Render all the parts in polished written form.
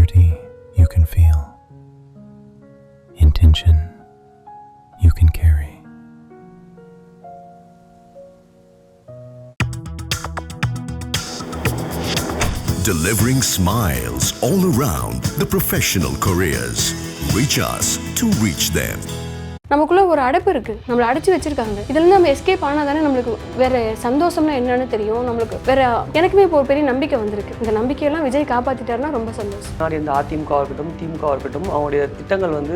Sincerity you can feel. Intention you can carry. Delivering smiles all around the professional careers. Reach us to reach them. நமக்குள்ள ஒரு அடைப்பு இருக்கு, நம்மளை அடைச்சி வச்சிருக்காங்க. இதுல நம்ம எஸ்கேப் ஆனா தானே நம்மளுக்கு வேற சந்தோஷம்னா என்னன்னு தெரியும். நம்மளுக்கு வேற எனக்குமே இப்போ ஒரு பெரிய நம்பிக்கை வந்திருக்கு. இந்த நம்பிக்கையெல்லாம் விஜய் காப்பாத்திட்டாருன்னா ரொம்ப சந்தோஷம். முன்னாடி இந்த அதிமுக இருக்கட்டும் திமுக இருக்கட்டும் அவங்களுடைய திட்டங்கள் வந்து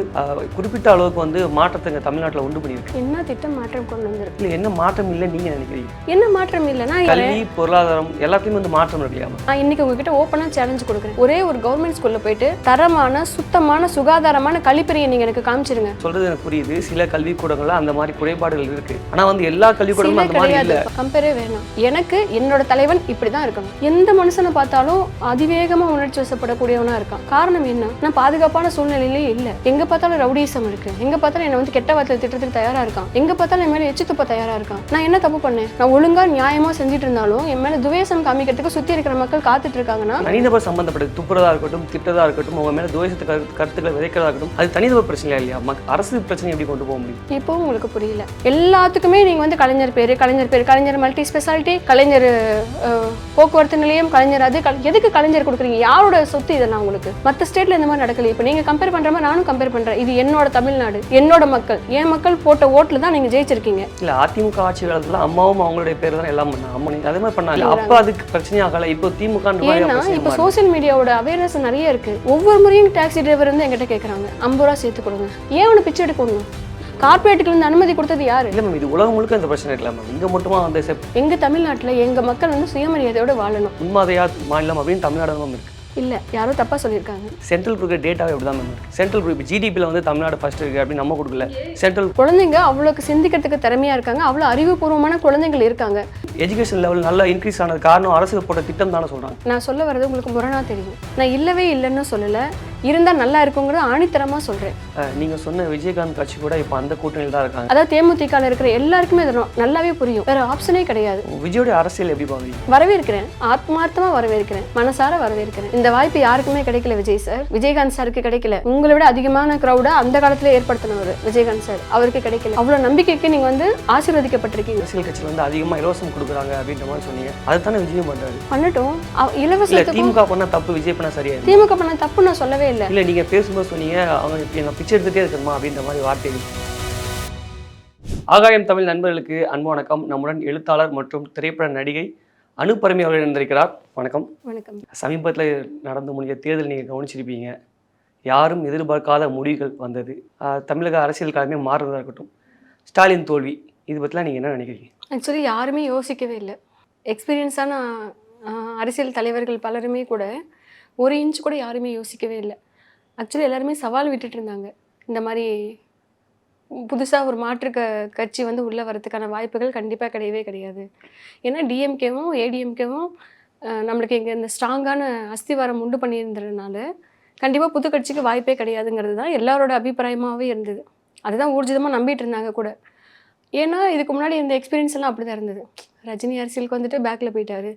குறிப்பிட்ட அளவுக்கு வந்து மாற்றத்தை தமிழ்நாட்டில் உண்டு பண்ணியிருக்கு. என்ன திட்டம் மாற்றம் கொண்டு வந்திருக்கு? இல்லை என்ன மாற்றம் இல்லை நீங்க நினைக்கிறீங்க? என்ன மாற்றம் இல்லைன்னா கல்வி பொருளாதாரம் எல்லாத்தையும் வந்து மாற்றம் இருக்கலாமா? நான் இன்னைக்கு உங்ககிட்ட ஓப்பனா சேலஞ்ச் கொடுக்குறேன். ஒரே ஒரு கவர்மெண்ட் ஸ்கூல்ல போயிட்டு தரமான சுத்தமான சுகாதாரமான கழிப்பறையை நீங்க எனக்கு காமிச்சிருங்க. சொல்றது எனக்கு புரியுது. சில கல்விக்கூடங்கள்ல அந்த மாதிரி குறைபாடுகள் இருக்கு. ஆனா வந்து எல்லா கல்விக்கூடங்களும் அந்த மாதிரி இல்ல. கம்பேரே வேணாம். எனக்கு என்னோட தலைவன் இப்படிதான் இருக்கணும். எந்த மனுஷனை பார்த்தாலும் அதிவேகமா உணர்ச்சி வசப்படக்கூடியவனா இருக்கான். காரணம் என்ன? நான் பாதுகாப்பான சூழ்நிலையிலே இல்ல. எங்க பார்த்தாலும் ரவுடிசம் இருக்கு. எங்க பார்த்தாலும் என்ன வந்து கெட்ட வார்த்தை திட்டத்துக்கு தயாரா இருக்கான். எங்க பார்த்தாலும் என் மேல எச்சு துப்ப தயாரா இருக்கான். நான் என்ன தப்பு பண்ணேன்? நான் ஒழுங்கா நியாயமா செஞ்சுட்டு இருந்தாலும் என் மேல துவேஷம் காமிக்கிறதுக்கு சுத்தி இருக்கிற மக்கள் காத்துட்டு இருக்காங்கன்னா தனிநபர் சம்பந்தப்பட்டது துப்புறதா இருக்கட்டும் திட்டதா இருக்கட்டும் அவங்க மேல துவேஷத்துக்கு கருத்துக்களை விதைக்கிறதா இருக்கட்டும் அது தனிநபர் பிரச்சனை இல்லையா? அரசு பிரச்சனை எப்படி கொண்டு போக முடியும்? இப்போ உங்களுக்கு புரியல. எல்லாத்துக்குமே நீங்க வந்து கலைஞர் பேரு கலைஞர் மல்டி ஸ்பெஷாலிட்டி கலைஞர் போக்குவரத்து நிலையம் கலைஞர் அது எதுக்கு கலைஞர் கொடுக்குறீங்க? யாரோட சொத்து இதெல்லாம் உங்களுக்கு? மற்ற ஸ்டேட்ல இந்த மாதிரி நடக்கல. இப்போ நீங்க கம்பேர் பண்ற மாதிரி நானும் கம்பேர் பண்றேன். இது என்னோட தமிழ்நாடு, என்னோட மக்கள், என் மக்கள் போட்ட ஓட்டுல தான் நீங்க ஜெயிச்சிருக்கீங்க. இல்ல அதிமுக ஆட்சி காலத்துல அம்மாவும் அவங்களுடைய பேர் தான் எல்லாம் பண்ணாங்க. அம்மா நீங்க அதே மாதிரி பண்ணாங்க. அப்ப அதுக்கு பிரச்சனை ஆகல. இப்போ திமுக இப்போ சோசியல் மீடியாவோட அவேர்னஸ் நிறைய இருக்கு. ஒவ்வொரு முறையும் டாக்ஸி டிரைவர் வந்து எங்கிட்ட கேட்கறாங்க 50 ரூபா சேர்த்து கொடுங்க. ஏன் ஒன்று பிச்சை எடுக்கணும்? கார்பரேட்டுக்கு இருந்து அனுமதி கொடுத்தது யாரு? இல்ல மேம் இது உலகம் முழுக்க இந்த பிரச்சனை இல்ல மேம். இங்க மட்டுமா வந்து எங்க தமிழ்நாட்டுல எங்க மக்கள் வந்து சுயமரியாதையோட வாழணும். உண்மையா மாநிலம் அப்படின்னு தமிழ்நாடு தான் இருக்கு. இல்ல யாரோ தப்பா சொல்லியிருக்காங்க. சென்ட்ரல் கொடுக்குற டேட்டாவே எப்படி தான் மேம் இருக்கு. சென்ட்ரல் குரூப் ஜிடிபியில் வந்து தமிழ்நாடு ஃபர்ஸ்ட் இருக்கு அப்படின்னு நம்ம கொடுக்கல. சென்ட்ரல் குழந்தைங்க அவ்வளோக்கு சிந்திக்கிறதுக்கு திறமையா இருக்காங்க. அவ்வளோ அறிவுபூர்வமான குழந்தைகள் இருக்காங்க. எஜுகேஷன் லெவல் நல்லா இன்க்ரீஸ் ஆனது காரணம் அரசு போட்ட திட்டம் தானே சொல்றாங்க. நான் சொல்ல வர்றது உங்களுக்கு முரணா தெரியும். நான் இல்லவே இல்லைன்னு சொல்லல, இருந்தா நல்லா இருக்குங்கிறது ஆணித்தரமா சொல்றேன். நீங்க சொன்ன விஜயகாந்த் கட்சி கூட இப்போ அந்த கூட்டணியில் தான் இருக்காங்க. அதாவது தேமுதிக இருக்கிற எல்லாருக்குமே நல்லாவே புரியும். வேற ஆப்ஷனே கிடையாது. விஜயோட அரசியல் எப்படி பாக்குறீங்க? வரவேற்கிறேன், ஆத்மார்த்தமா வரவேற்கிறேன், மனசார வரவேற்கிறேன். இந்த வாய்ப்பு யாருக்குமே கிடைக்கல விஜய் சார். விஜயகாந்த் சாருக்கு கிடைக்கல. உங்களை விட அதிகமான கிரௌட அந்த காலத்துல ஏற்படுத்தினவர் விஜயகாந்த் சார். அவருக்கு கிடைக்கல. அவ்வளவு நம்பிக்கைக்கு நீங்க வந்து ஆசீர்வதிக்கப்பட்டிருக்கீங்க. அரசியல் கட்சியில் வந்து அதிகமா இலவசம் கொடுக்குறாங்க அப்படின்ற மாதிரி சொன்னீங்க. அதுதானே விஜயம் பண்றாரு. பண்ணட்டும். இலவச திமுக பண்ண தப்பு விஜய் பண்ண சரியா? திமுக பண்ண தப்பு நான் சொல்லவே இல்லை. இல்ல நீங்க பேசும்போது சொன்னீங்க அவங்க எங்க பிச்சை எடுத்துட்டே இருக்கணுமா அப்படின்ற மாதிரி வார்த்தைகள். ஆகாயம் தமிழ் நண்பர்களுக்கு அன்பு வணக்கம். நம்முடன் எழுத்தாளர் மற்றும் திரைப்பட நடிகை அனுபரமி அவர்கள் இருந்திருக்கிறார். வணக்கம். வணக்கம். சமீபத்தில் நடந்து முடிஞ்ச தேர்தல் நீங்கள் கவனிச்சிருப்பீங்க. யாரும் எதிர்பார்க்காத முடிவுகள் வந்தது. தமிழக அரசியல் காலமே மாறுறதா இருக்கட்டும். ஸ்டாலின் தோல்வி இது பற்றிலாம் நீங்கள் என்ன நினைக்கிறீங்க? ஆக்சுவலி யாருமே யோசிக்கவே இல்லை. எக்ஸ்பீரியன்ஸான அரசியல் தலைவர்கள் பலருமே கூட ஒரு இன்ச் கூட யாருமே யோசிக்கவே இல்லை. ஆக்சுவலி எல்லாருமே சவால் விட்டுட்டு இருந்தாங்க. இந்த மாதிரி புதுசாக ஒரு மாற்று கட்சி வந்து உள்ளே வரதுக்கான வாய்ப்புகள் கண்டிப்பாக கிடையவே கிடையாது. ஏன்னா டிஎம்கேவும் ஏடிஎம்கேவும் நம்மளுக்கு இங்கே இந்த ஸ்ட்ராங்கான அஸ்திவாரம் உண்டு பண்ணியிருந்ததுனால கண்டிப்பாக புது கட்சிக்கு வாய்ப்பே கிடையாதுங்கிறது தான் எல்லாரோட அபிப்பிராயமாகவே இருந்தது. அதுதான் ஊர்ஜிதமாக நம்பிட்டு இருந்தாங்க கூட. ஏன்னா இதுக்கு முன்னாடி இந்த எக்ஸ்பீரியன்ஸ் எல்லாம் அப்படி தான் இருந்தது. ரஜினி அரசியலுக்கு வந்துட்டு பேக்கில் போயிட்டார்.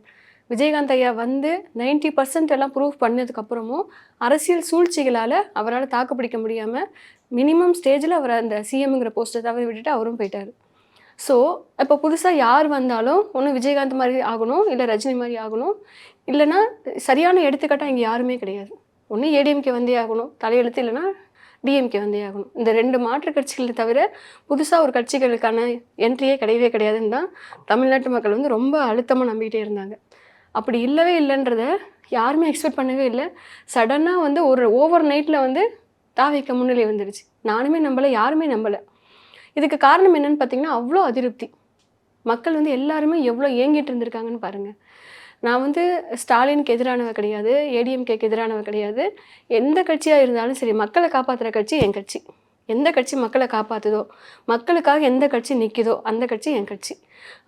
விஜயகாந்த் ஐயா வந்து 90% எல்லாம் ப்ரூவ் பண்ணதுக்கப்புறமும் அரசியல் சூழ்ச்சிகளால் அவரால் தாக்குப்பிடிக்க முடியாமல் மினிமம் ஸ்டேஜில் அவர் அந்த சிஎம்ங்கிற போஸ்ட்டை தவிர விட்டுட்டு அவரும் போயிட்டார். ஸோ இப்போ புதுசாக யார் வந்தாலும் ஒன்று விஜயகாந்த் மாதிரி ஆகணும், இல்லை ரஜினி மாதிரி ஆகணும், இல்லைன்னா சரியான எடுத்துக்காட்டாக இங்கே யாருமே கிடையாது. ஒன்று ஏடிஎம்கே வந்தே ஆகணும் தலையெழுத்து, இல்லைன்னா டிஎம்கே வந்தே ஆகணும். இந்த ரெண்டு மாற்று கட்சிகளை தவிர புதுசாக ஒரு கட்சிகளுக்கான என்ட்ரியே கிடையவே கிடையாதுன்னு தான் தமிழ்நாட்டு மக்கள் வந்து ரொம்ப அழுத்தமாக நம்பிக்கிட்டே இருந்தாங்க. அப்படி இல்லவே இல்லைன்றத யாருமே எக்ஸ்பெக்ட் பண்ணவே இல்லை. சடனாக வந்து ஒரு ஓவர் நைட்டில் வந்து தாவேக்க முன்னிலை வந்துடுச்சு. நானுமே நம்பலை, யாருமே நம்பலை. இதுக்கு காரணம் என்னன்னு பார்த்தீங்கன்னா அவ்வளோ அதிருப்தி. மக்கள் வந்து எல்லாருமே எவ்வளோ ஏங்கிட்டு இருந்திருக்காங்கன்னு பாருங்கள். நான் வந்து ஸ்டாலினுக்கு எதிரானவ கிடையாது, ஏடிஎம்கேக்கு எதிரானவ கிடையாது. எந்த கட்சியாக இருந்தாலும் சரி, மக்களை காப்பாற்றுற கட்சி என் கட்சி. எந்த கட்சி மக்களை காப்பாற்றுதோ, மக்களுக்காக எந்த கட்சி நிற்குதோ அந்த கட்சி என் கட்சி.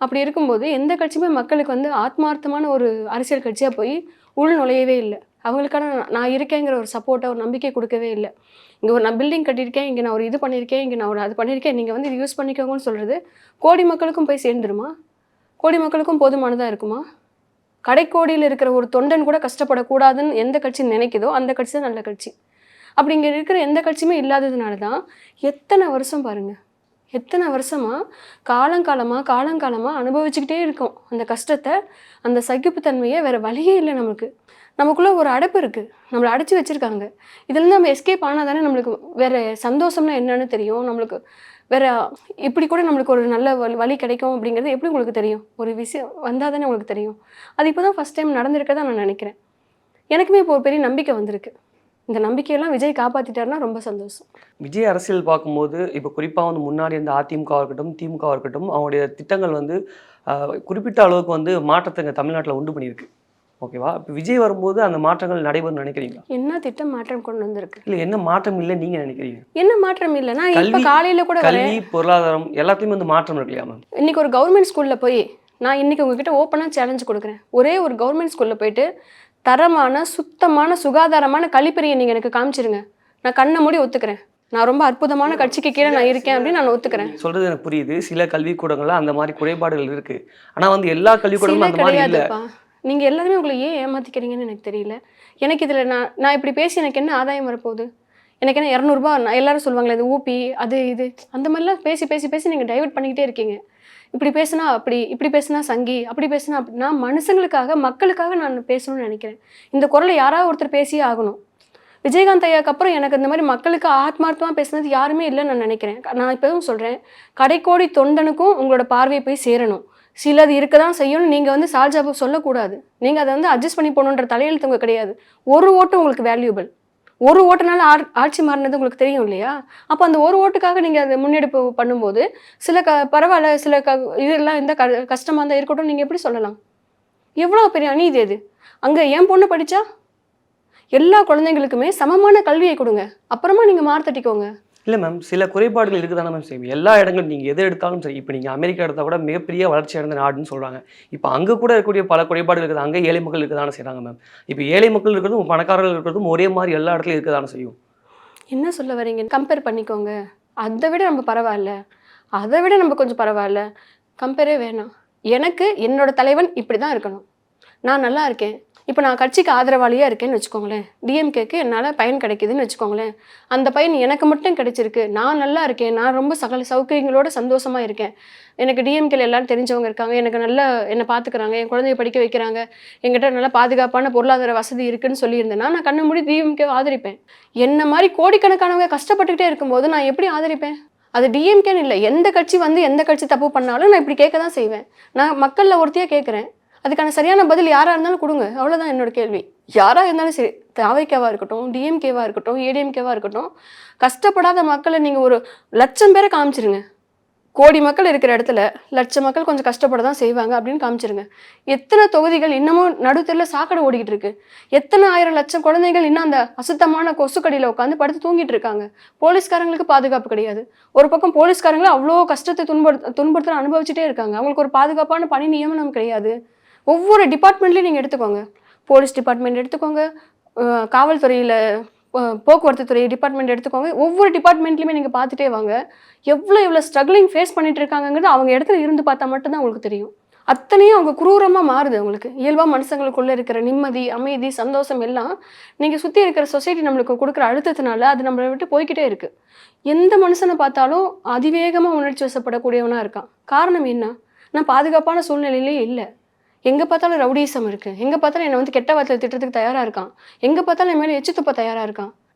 அப்படி இருக்கும்போது எந்த கட்சியுமே மக்களுக்கு வந்து ஆத்மார்த்தமான ஒரு அரசியல் கட்சியாக போய் உள் நுழையவே இல்லை. அவங்களுக்கான நான் இருக்கேங்கிற ஒரு சப்போர்ட்டை, ஒரு நம்பிக்கை கொடுக்கவே இல்லை. இங்கே ஒரு நான் பில்டிங் கட்டியிருக்கேன், இங்கே நான் ஒரு இது பண்ணியிருக்கேன், இங்கே நான் ஒரு அது பண்ணியிருக்கேன், நீங்கள் வந்து இது யூஸ் பண்ணிக்கோங்கன்னு சொல்கிறது கோடி மக்களுக்கும் போய் சேர்ந்துருமா? கோடி மக்களுக்கும் போதுமானதாக இருக்குமா? கடைக்கோடியில் இருக்கிற ஒரு தொண்டன் கூட கஷ்டப்படக்கூடாதுன்னு எந்த கட்சி நினைக்குதோ அந்த கட்சி தான் நல்ல கட்சி. அப்படி இங்கே இருக்கிற எந்த கட்சியுமே இல்லாததுனால தான் எத்தனை வருஷம் பாருங்கள், எத்தனை வருஷமாக காலங்காலமாக அனுபவிச்சுக்கிட்டே இருக்கோம் அந்த கஷ்டத்தை, அந்த சகிப்புத்தன்மையை. வேறு வழியே இல்லை நமக்கு. நமக்குள்ளே ஒரு அடைப்பு இருக்குது, நம்மளை அடைச்சி வச்சுருக்காங்க. இதுலேருந்து நம்ம எஸ்கேப் ஆனால் தானே நம்மளுக்கு வேறு சந்தோஷம்னா என்னன்னு தெரியும். நம்மளுக்கு வேறு இப்படி கூட நம்மளுக்கு ஒரு நல்ல வழி கிடைக்கும் அப்படிங்கிறது எப்படி உங்களுக்கு தெரியும்? ஒரு விஷயம் வந்தால் தானே உங்களுக்கு தெரியும். அது இப்போ தான் ஃபஸ்ட் டைம் நடந்திருக்கதான் நான் நினைக்கிறேன். எனக்குமே இப்போ ஒரு பெரிய நம்பிக்கை வந்திருக்கு. இந்த நம்பிக்கையெல்லாம் விஜய் காப்பாற்றிட்டாருன்னா ரொம்ப சந்தோஷம். விஜய் அரசியல் பார்க்கும்போது இப்போ குறிப்பாக வந்து முன்னாடி இருந்த அதிமுகவாக இருக்கட்டும், திமுகவாக இருக்கட்டும், அவங்களுடைய திட்டங்கள் வந்து குறிப்பிட்ட அளவுக்கு வந்து மாற்றத்தை இங்கே தமிழ்நாட்டில் உண்டு பண்ணியிருக்கு. ஓகேவா? இப்போ விஜய் வரும்போது அந்த மாற்றங்கள் நடைபெறும் நினைக்கிறீங்களா? என்ன திட்டம் மாற்றம் கொண்டு வந்திருக்கு? இல்லை, என்ன மாற்றம் இல்லை நீங்கள் நினைக்கிறீங்க? என்ன மாற்றம் இல்லைன்னா இப்போ காலையில் கூட கல்வி, பொருளாதாரம் எல்லாத்தையுமே வந்து மாற்றம் இருக்கு இல்லையா மேம்? இன்னைக்கு ஒரு கவர்மெண்ட் ஸ்கூலில் போய் நான் இன்னைக்கு உங்ககிட்ட ஓப்பனாக சேலஞ்ச் கொடுக்குறேன். ஒரே ஒரு கவர்மெண்ட் ஸ்கூலில் போயிட்டு தரமான, சுத்தமான, சுகாதாரமான கழிப்பறையை நீங்கள் எனக்கு காமிச்சிருங்க, நான் கண்ணை மூடி ஒத்துக்கிறேன். நான் ரொம்ப அற்புதமான கட்சிக்கு கீழே நான் இருக்கேன் அப்படின்னு நான் ஒத்துக்கிறேன். சொல்றது எனக்கு புரியுது. சில கல்விக்கூடங்கள்ல அந்த மாதிரி குறைபாடுகள் இருக்கு. ஆனா வந்து எல்லா கல்விக்கூடங்களும் அந்த மாதிரி இல்லை. நீங்கள் எல்லாருமே உங்களை ஏன் ஏமாத்திக்கிறீங்கன்னு எனக்கு தெரியல. எனக்கு இதில் நான் இப்படி பேசி எனக்கு என்ன ஆதாயம் வரப்போகுது? எனக்கு என்ன 200 நான் எல்லாரும் சொல்லுவாங்களே இது ஊபி அது இது அந்த மாதிரிலாம் பேசி பேசி பேசி நீங்கள் டைவர்ட் பண்ணிக்கிட்டே இருக்கீங்க. இப்படி பேசுனா அப்படி, இப்படி பேசுனா சங்கி, அப்படி பேசுனா அப்படி. நான் மனுஷங்களுக்காக, மக்களுக்காக நான் பேசணும்னு நினைக்கிறேன். இந்த குரலை யாராவது ஒருத்தர் பேசியே ஆகணும். விஜயகாந்த் ஐயாவுக்கு அப்புறம் எனக்கு இந்த மாதிரி மக்களுக்கு ஆத்மார்த்தமாக பேசுனது யாருமே இல்லைன்னு நான் நினைக்கிறேன். நான் இப்போவும் சொல்கிறேன், கடைக்கோடி தொண்டனுக்கும் உங்களோட பார்வையை போய் சேரணும். சிலது இருக்க தான் செய்யணும். நீங்கள் வந்து சால்ஜாபு சொல்லக்கூடாது. நீங்கள் அதை வந்து அட்ஜஸ்ட் பண்ணி போகணுன்ற தலையெழுத்துங்க கிடையாது. ஒரு ஓட்டு உங்களுக்கு வேல்யூபிள். ஒரு ஓட்டுனால ஆட்சி மாறினது உங்களுக்கு தெரியும் இல்லையா? அப்போ அந்த ஒரு ஓட்டுக்காக நீங்கள் அதை முன்னெடுப்பு பண்ணும்போது சில பரவாயில்ல, சில இதெல்லாம் இந்த கஷ்டமாக இருந்தால் இருக்கட்டும் நீங்கள் எப்படி சொல்லலாம்? எவ்வளோ பெரிய அநீதி அது. அங்கே என் பொண்ணு படித்தா எல்லா குழந்தைங்களுக்குமே சமமான கல்வியை கொடுங்க, அப்புறமா நீங்கள் மார்த்தட்டிக்கோங்க. இல்லை மேம், சில குறைபாடுகள் இருக்குது தானே மேம் செய்யும். எல்லா இடங்களும் நீங்கள் எது எடுத்தாலும் சரி. இப்போ நீங்கள் அமெரிக்கா எடுத்தால் கூட மிகப்பெரிய வளர்ச்சி அடைந்த நாடுன்னு சொல்கிறாங்க. இப்போ அங்கே கூட இருக்கக்கூடிய பல குறைபாடுகள் இருக்குது. அங்கே ஏழை மக்கள் இருக்க தானே செய்கிறாங்க மேம். இப்போ ஏழை மக்கள் இருக்கிறதும் பணக்காரர்கள் இருக்கிறதும் ஒரே மாதிரி எல்லா இடத்துலையும் இருக்க தானே செய்யும். என்ன சொல்ல வரீங்க? கம்பேர் பண்ணிக்கோங்க. அதை விட நம்ம பரவாயில்ல, அதை விட நம்ம கொஞ்சம் பரவாயில்ல. கம்பேரே வேணாம். எனக்கு என்னோட தலைவன் இப்படி தான் இருக்கணும். நான் நல்லா இருக்கேன். இப்போ நான் கட்சிக்கு ஆதரவாளியாக இருக்கேன்னு வச்சுக்கோங்களேன். டிஎம்கேக்கு என்னால் பயன் கிடைக்குதுன்னு வச்சுக்கோங்களேன். அந்த பயன் எனக்கு மட்டும் கிடைச்சிருக்கு. நான் நல்லா இருக்கேன். நான் ரொம்ப சகல சௌகரியங்களோட சந்தோஷமாக இருக்கேன். எனக்கு டிஎம்கேல எல்லாரும் தெரிஞ்சவங்க இருக்காங்க. எனக்கு நல்லா என்னை பார்த்துக்கிறாங்க. என் குழந்தைய படிக்க வைக்கிறாங்க. என்கிட்ட நல்லா பாதுகாப்பான பொருளாதார வசதி இருக்குன்னு சொல்லியிருந்தேன்னா நான் கண்ணு மூடி டிஎம்கே ஆதரிப்பேன். என்ன மாதிரி கோடிக்கணக்கானவங்க கஷ்டப்பட்டுக்கிட்டே இருக்கும்போது நான் எப்படி ஆதரிப்பேன்? அது டிஎம்கேன்னு இல்லை, எந்த கட்சி வந்து எந்த கட்சி தப்பு பண்ணாலும் நான் இப்படி கேட்க தான் செய்வேன். நான் மக்களில் ஒருத்தியாக கேட்குறேன். அதுக்கான சரியான பதில் யாராக இருந்தாலும் கொடுங்க. அவ்வளோதான் என்னோட கேள்வி. யாராக இருந்தாலும் சரி, தாவைக்காவாக இருக்கட்டும், டிஎம்கேவாக இருக்கட்டும், ஏடிஎம்கேவாக இருக்கட்டும், கஷ்டப்படாத மக்களை நீங்கள் ஒரு 1,00,000 பேரை காமிச்சிருங்க. கோடி மக்கள் இருக்கிற இடத்துல 1,00,000 மக்கள் கொஞ்சம் கஷ்டப்பட தான் செய்வாங்க அப்படின்னு காமிச்சிருங்க. எத்தனை தொகுதிகள் இன்னமும் நடுத்தெருவில் சாக்கடை ஓடிக்கிட்டு இருக்கு. எத்தனை 1000 குழந்தைகள் இன்னும் அந்த அசுத்தமான கொசுக்கடியில் உட்காந்து படுத்து தூங்கிட்டு இருக்காங்க. போலீஸ்காரங்களுக்கு பாதுகாப்பு கிடையாது. ஒரு பக்கம் போலீஸ்காரங்களும் அவ்வளோ கஷ்டத்தை துன்புறுத்தல அனுபவிச்சுட்டே இருக்காங்க. அவங்களுக்கு ஒரு பாதுகாப்பான பணி நியமனம் கிடையாது. ஒவ்வொரு டிபார்ட்மெண்ட்லேயும் நீங்கள் எடுத்துக்கோங்க. போலீஸ் டிபார்ட்மெண்ட் எடுத்துக்கோங்க, காவல்துறையில் போக்குவரத்து துறை டிபார்ட்மெண்ட் எடுத்துக்கோங்க. ஒவ்வொரு டிபார்ட்மெண்ட்லையுமே நீங்கள் பார்த்துட்டே வாங்க. எவ்வளோ ஸ்ட்ரகிளிங் ஃபேஸ் பண்ணிட்டு இருக்காங்கிறது அவங்க இடத்துல இருந்து பார்த்தா மட்டும்தான் உங்களுக்கு தெரியும். அத்தனையும் அவங்க குரூரமாக மாறுது. அவங்களுக்கு இயல்பாக மனுஷங்களுக்குள்ளே இருக்கிற நிம்மதி, அமைதி, சந்தோஷம் எல்லாம் நீங்கள் சுற்றி இருக்கிற சொசைட்டி நம்மளுக்கு கொடுக்குற அழுத்தத்தினால அது நம்மளை விட்டு போய்கிட்டே இருக்குது. எந்த மனுஷனை பார்த்தாலும் அதிவேகமாக உணர்ச்சி வசப்படக்கூடியவனாக இருக்கான். காரணம் என்ன? நான் பாதுகாப்பான சூழ்நிலையிலே இல்லை. எங்கே பார்த்தாலும் ரவுடிசம் இருக்குது. எங்கே பார்த்தாலும் என்னை வந்து கெட்ட வார்த்தையில் திட்டத்துக்கு தயாராக இருக்கான். எங்கே பார்த்தாலும் என் மேலே எச்சு துப்ப தயாராக இருக்கான்.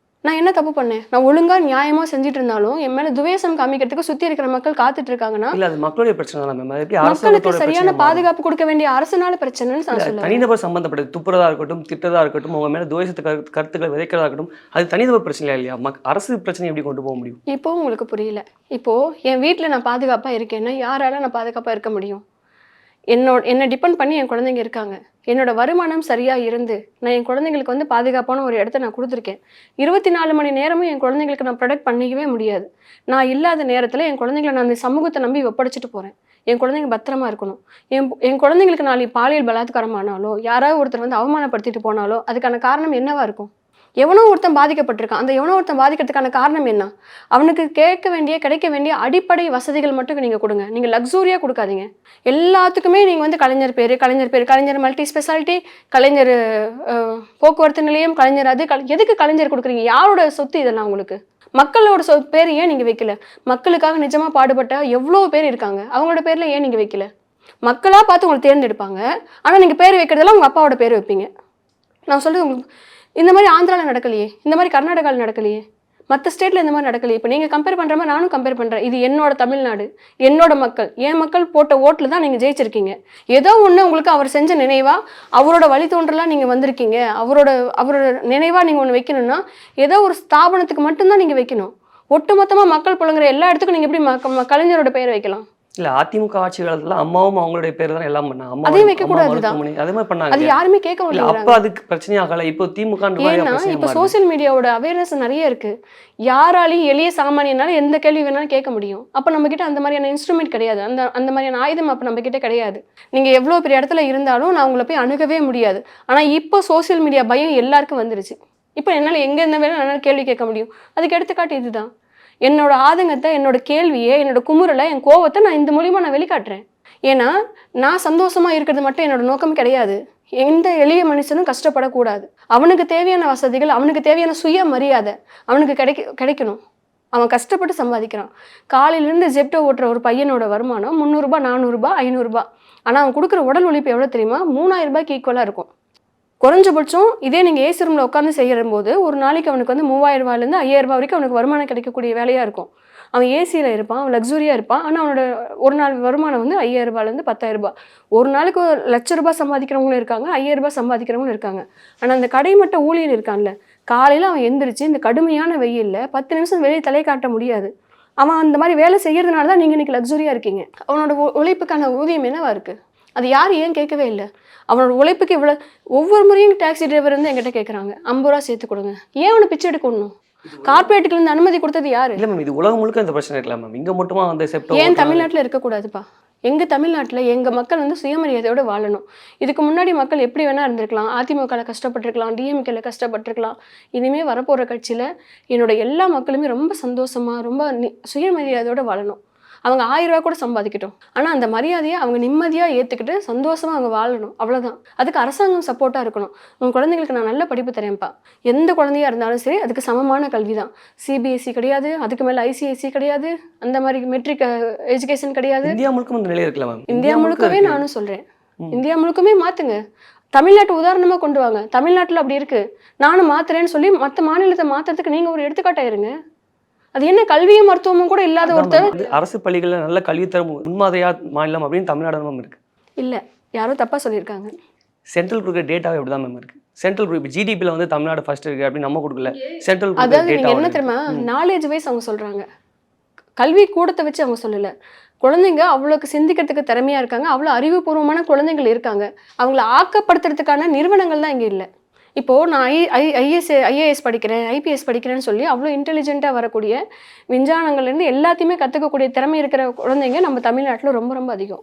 நான் என்ன தப்பு பண்ணேன்? நான் ஒழுங்காக நியாயமாக செஞ்சுட்டு இருந்தாலும் என் மேலே துவேஷம் காமிக்கிறதுக்கு சுற்றி இருக்கிற மக்கள் காத்துட்டு இருக்காங்கன்னா இல்லை, அது மக்களுடைய பிரச்சனை தான் மேம். மக்களுக்கு சரியான பாதுகாப்பு கொடுக்க வேண்டிய அரசுனால பிரச்சனைன்னு நான் சொல்லுவேன். தனிநபர் சம்பந்தப்பட்டது துப்புறதா இருக்கட்டும், திட்டதா இருக்கட்டும், உங்க மேலே துவேஷத்து கருத்துக்களை விதைக்கிறதா இருக்கட்டும், அது தனிநபர் பிரச்சனை இல்லையா? அரசு பிரச்சனை எப்படி கொண்டு போக முடியும்? இப்போ உங்களுக்கு புரியல. இப்போது என் வீட்டில் நான் பாதுகாப்பாக இருக்கேன்னா யாரால நான் பாதுகாப்பாக இருக்க முடியும்? என்னை டிபெண்ட் பண்ணி என் குழந்தைங்க இருக்காங்க. என்னோட வருமானம் சரியாக இருந்து நான் என் குழந்தைங்களுக்கு வந்து பாதுகாப்பான ஒரு இடத்த நான் கொடுத்துருக்கேன். 24 மணி நேரமும் என் குழந்தைங்களுக்கு நான் ப்ரொடெக்ட் பண்ணிக்கவே முடியாது. நான் இல்லாத நேரத்தில் என் குழந்தைங்களை நான் அந்த சமூகத்தை நம்பி ஒப்படைச்சிட்டு போகிறேன். என் குழந்தைங்க பத்திரமா இருக்கணும். என் குழந்தைங்களுக்கு நாளைக்கு பாலியல் பலாத்காரம் ஆனாலோ, யாராவது ஒருத்தர் வந்து அவமானப்படுத்திட்டு போனாலோ அதுக்கான காரணம் என்னவா இருக்கும்? எவனோ ஒருத்தன் பாதிக்கப்பட்டிருக்கான். அந்த எவனோ ஒருத்தன் பாதிக்கிறதுக்கான காரணம் என்ன? அவனுக்கு கிடைக்க வேண்டிய அடிப்படை வசதிகள் மட்டும் நீங்கள் கொடுங்க. நீங்கள் லக்ஸூரியாக கொடுக்காதீங்க. எல்லாத்துக்குமே நீங்கள் வந்து கலைஞர் மல்டி ஸ்பெஷாலிட்டி, கலைஞர் போக்குவரத்து நிலையம், கலைஞர் அது எதுக்கு கலைஞர் கொடுக்குறீங்க? யாரோட சொத்து இதெல்லாம் உங்களுக்கு? மக்களோட பேர் ஏன் நீங்கள் வைக்கல? மக்களுக்காக நிஜமாக பாடுபட்ட எவ்வளோ பேர் இருக்காங்க, அவங்களோட பேரில் ஏன் நீங்கள் வைக்கல? மக்களாக பார்த்து உங்களை தேர்ந்தெடுப்பாங்க. ஆனால் நீங்கள் பேர் வைக்கிறதெல்லாம் உங்கள் அப்பாவோட பேர் வைப்பீங்க. நான் சொல்கிறது உங்களுக்கு இந்த மாதிரி ஆந்திராவில் நடக்கலையே, இந்த மாதிரி கர்நாடகாவில் நடக்கலையே, மற்ற ஸ்டேட்டில் இந்த மாதிரி நடக்கலையே. இப்போ நீங்கள் கம்பேர் பண்ணுற மாதிரி நானும் கம்பேர் பண்ணுறேன். இது என்னோட தமிழ்நாடு, என்னோட மக்கள், என் மக்கள் போட்ட ஓட்டில் தான் நீங்கள் ஜெயிச்சிருக்கீங்க. ஏதோ ஒன்று உங்களுக்கு அவர் செஞ்ச நினைவாக, அவரோட வழித்தோன்றலாம் நீங்கள் வந்திருக்கீங்க. அவரோட நினைவாக நீங்கள் ஒன்று வைக்கணும்னா ஏதோ ஒரு ஸ்தாபனத்துக்கு மட்டும்தான் நீங்கள் வைக்கணும். ஒட்டுமொத்தமாக மக்கள் புழங்குற எல்லா இடத்துக்கும் நீங்கள் எப்படி கலைஞரோட பெயர் வைக்கலாம்? இல்ல அதிமுக ஆட்சி காலத்துல அம்மாவும் அவங்களுடைய பேர் தான் எல்லாம் பண்ணாங்க. அதையும் வைக்க கூடாதுதான். அதே மாதிரி பண்ணாங்க. அது யாருமே கேட்க மாட்டாங்க. அப்ப அதுக்கு பிரச்சனையாகல. இப்போ திமுக இப்போ சோசியல் மீடியாவோட அவேர்னஸ் நிறைய இருக்கு. யாராலையும் எளிய சாமானியனால எந்த கேள்வி வேணாலும் கேட்க முடியும். அப்ப நம்ம கிட்ட அந்த மாதிரியான இன்ஸ்ட்ருமெண்ட் கிடையாது. அந்த மாதிரியான ஆயுதம் அப்ப நம்ம கிட்ட கிடையாது. நீங்க எவ்வளவு பெரிய இடத்துல இருந்தாலும் நான் உங்களை போய் அணுகவே முடியாது. ஆனா இப்போ சோசியல் மீடியா பயம் எல்லாருக்கும் வந்துருச்சு. இப்போ என்னால எங்க இருந்த வேணாலும் என்னால கேள்வி கேட்க முடியும். அதுக்கு எடுத்துக்காட்டு இதுதான். என்னோட ஆதங்கத்தை, என்னோட கேள்வியை, என்னோட குமுறலை, என் கோவத்தை நான் இந்த மூலியமா நான் வெளிக்காட்டுறேன். ஏன்னா நான் சந்தோஷமா இருக்கிறது மட்டும் என்னோட நோக்கம் கிடையாது. எந்த எளிய மனுஷனும் கஷ்டப்படக்கூடாது. அவனுக்கு தேவையான வசதிகள், அவனுக்கு தேவையான சுய மரியாதை அவனுக்கு கிடைக்கணும். அவன் கஷ்டப்பட்டு சம்பாதிக்கிறான். காலையிலேருந்து ஜெப்டோ ஓட்டுற ஒரு பையனோட வருமானம் 300 ரூபாய், 400 ரூபாய், 500 ரூபாய். ஆனால் அவன் கொடுக்குற உடல் உழைப்பு எவ்வளோ தெரியுமா? 3000 ரூபாய்க்கு ஈக்குவலாக இருக்கும். குறைஞ்சபட்சம் இதே நீங்கள் ஏசி ரூமில் உட்காந்து செய்யும்போது ஒரு நாளைக்கு அவனுக்கு வந்து 3000 ரூபாயிலேருந்து 5000 ரூபாய் வரைக்கும் அவனுக்கு வருமானம் கிடைக்கக்கூடிய வேலையாக இருக்கும். அவன் ஏசியில் இருப்பான், அவன் லக்ஸுரியாக இருப்பான். ஆனால் அவனோட ஒரு நாள் வருமானம் வந்து 5000 ரூபாயிலேருந்து 10000 ரூபாய். ஒரு நாளைக்கு 1,00,000 ரூபாய் சம்பாதிக்கிறவங்களும் இருக்காங்க, 5000 ரூபாய் சம்பாதிக்கிறவங்களும் இருக்காங்க. ஆனால் அந்த கடைமட்ட ஊழியர் இருக்கான்ல, காலையில் அவன் எந்திரிச்சு இந்த கடுமையான வெயிலில் 10 நிமிஷம் வெளியே தலை காட்ட முடியாது. அவன் அந்த மாதிரி வேலை செய்யறதுனால தான் நீங்கள் இன்னைக்கு லக்ஸுரியாக இருக்கீங்க. அவனோட உழைப்புக்கான ஊதியம் என்னவா இருக்குது? அது யார் ஏன் கேட்கவே இல்லை. அவனோட உழைப்புக்கு இவ்வளோ ஒவ்வொரு முறையும் டாக்ஸி டிரைவர் வந்து என்கிட்ட கேட்குறாங்க 50 ரூபா சேர்த்து கொடுங்க. ஏன் அவனை பிச்சை எடுக்கணும்? கார்பரேட்டுக்குலேருந்து அனுமதி கொடுத்தது யாரு? இல்லை மேம், இது உலகம் முழுக்க இந்த பிரச்சனை இருக்கலாம் மேம். இங்கே மட்டுமா வந்து ஏன் தமிழ்நாட்டில் இருக்கக்கூடாதுப்பா? எங்கள் தமிழ்நாட்டில் எங்கள் மக்கள் வந்து சுயமரியாதையோடு வாழணும். இதுக்கு முன்னாடி மக்கள் எப்படி வேணால் இருந்திருக்கலாம். அதிமுகவில் கஷ்டப்பட்டிருக்கலாம், டிஎம்கேல கஷ்டப்பட்டிருக்கலாம். இனிமேல் வரப்போகிற கட்சியில் என்னோட எல்லா மக்களுமே ரொம்ப சந்தோஷமாக, ரொம்ப சுயமரியாதையோடு வாழணும். அவங்க 1000 ரூபா கூட சம்பாதிக்கட்டும். ஆனால் அந்த மரியாதையை அவங்க நிம்மதியாக ஏற்றுக்கிட்டு சந்தோஷமாக அவங்க வாழணும். அவ்வளோதான். அதுக்கு அரசாங்கம் சப்போர்ட்டாக இருக்கணும். உங்கள் குழந்தைங்களுக்கு நான் நல்ல படிப்பு தரேன்ப்பா. எந்த குழந்தையாக இருந்தாலும் சரி, அதுக்கு சமமான கல்வி தான். சிபிஎஸ்சி கிடையாது, அதுக்கு மேலே ஐசிஐசி கிடையாது, அந்த மாதிரி மெட்ரிக் எஜுகேஷன் கிடையாது. இந்தியா முழுக்க இந்த நிலை இருக்கலாம் மேம். இந்தியா முழுக்கவே நானும் சொல்கிறேன். இந்தியா முழுக்கமே மாற்றுங்க. தமிழ்நாட்டு உதாரணமாக கொண்டு வாங்க. தமிழ்நாட்டில் அப்படி இருக்குது, நானும் மாற்றுறேன்னு சொல்லி மற்ற மாநிலத்தை மாற்றுறதுக்கு நீங்கள் ஒரு எடுத்துக்காட்டாயிருங்க. அது என்ன கல்வியும் மருத்துவமும் கூட இல்லாத ஒருத்தர் அரசு பள்ளிகளில் நல்ல கல்வி தரும் முன்மாதிரியா மாநிலம் அப்படின்னு தமிழ்நாடு இருக்கு. இல்லை, யாரோ தப்பா சொல்லியிருக்காங்க. சென்ட்ரல் கொடுக்குற டேட்டாவே இப்படி தான் மேம் இருக்கு. சென்ட்ரல் இப்போ ஜிடிபியில் வந்து தமிழ்நாடு ஃபர்ஸ்ட் இருக்கு அப்படின்னு நம்ம கொடுக்கல. சென்ட்ரல் அதாவது நீங்க என்ன தெரியுமா, நாலேஜ் வைஸ் அவங்க சொல்றாங்க, கல்வி கூடத்தை வச்சு அவங்க சொல்லல. குழந்தைங்க அவ்வளோக்கு சிந்திக்கிறதுக்கு திறமையா இருக்காங்க, அவ்வளோ அறிவுபூர்வமான குழந்தைகள் இருக்காங்க. அவங்கள ஆக்கப்படுத்துறதுக்கான நிறுவனங்கள் தான் இங்கே இல்லை. இப்போது நான் ஐஏஎஸ் படிக்கிறேன், ஐபிஎஸ் படிக்கிறேன்னு சொல்லி அவ்வளோ இன்டெலிஜென்ட்டாக வரக்கூடிய விஞ்ஞானங்கள்லேருந்து எல்லாத்தையுமே கற்றுக்கக்கூடிய திறமை இருக்கிற குழந்தைங்க நம்ம தமிழ்நாட்டில் ரொம்ப ரொம்ப அதிகம்.